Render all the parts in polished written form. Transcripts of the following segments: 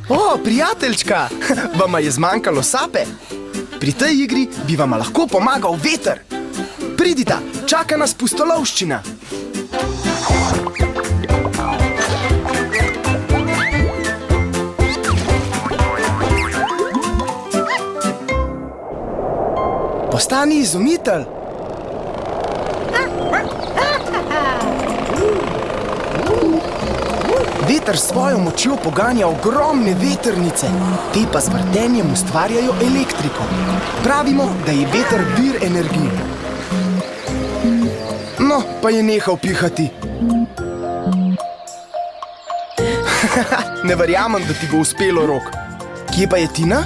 O, prijateljčka, vama je zmanjkalo sape? Pri tej igri bi vama lahko pomagal veter. Pridita, čaka nas pustolovščina. Postani izumitelj. Veter s svojo močjo poganja ogromne vetrnice, te pa z vrtenjem ustvarjajo elektriko. Pravimo, da je veter vir energije. No, pa je nehal pihati. Ne verjamem, da ti bo uspelo, Rok. Kje pa je Tina?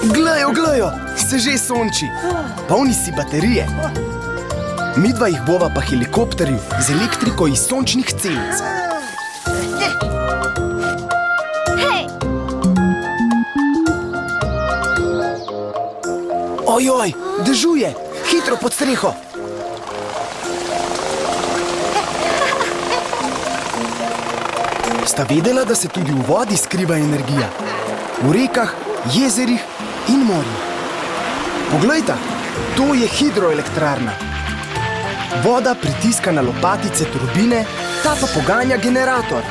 Glejo, se že sonči. Polni si baterije. Midva jih bova pa helikopterju z elektriko iz sončnih celic. Ojoj, dežuje! Hitro pod streho! Sta vedela, da se tudi v vodi skriva energija? V rekah, jezerih in morjih. Poglejta, to je hidroelektrarna. Voda pritiska na lopatice turbine, ta pa poganja generator.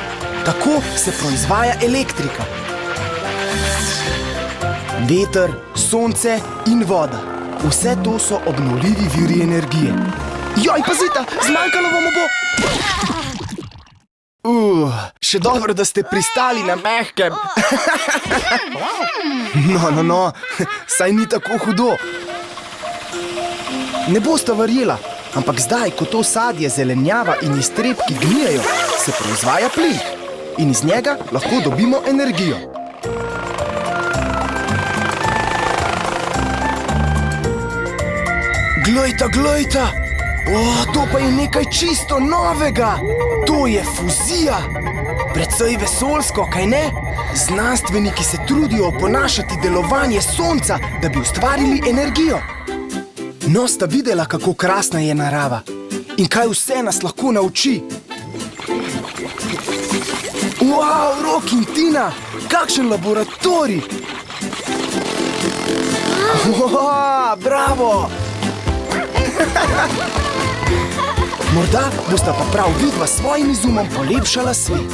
Tako se proizvaja elektrika. Veter, sonce in voda. Vse to so obnovljivi viri energije. Joj, pazita, zmanjkalo vam bo! Še dobro, da ste pristali na mehkem. No, saj ni tako hudo. Ne boste verjela, ampak zdaj, ko to sadje, zelenjava in iztrebki gnijejo, se proizvaja plin. In iz njega lahko dobimo energijo. Glejta! To pa je nekaj čisto novega! To je fuzija! Precej vesoljsko, kaj ne? Znanstveniki se trudijo oponašati delovanje sonca, da bi ustvarili energijo. No, sta videla, kako krasna je narava in kaj vse nas lahko nauči. Wow, Rok in Tina! Kakšen laboratorij! Bravo! Morda bosta pa prav vidva s svojim izumom polepšala svet.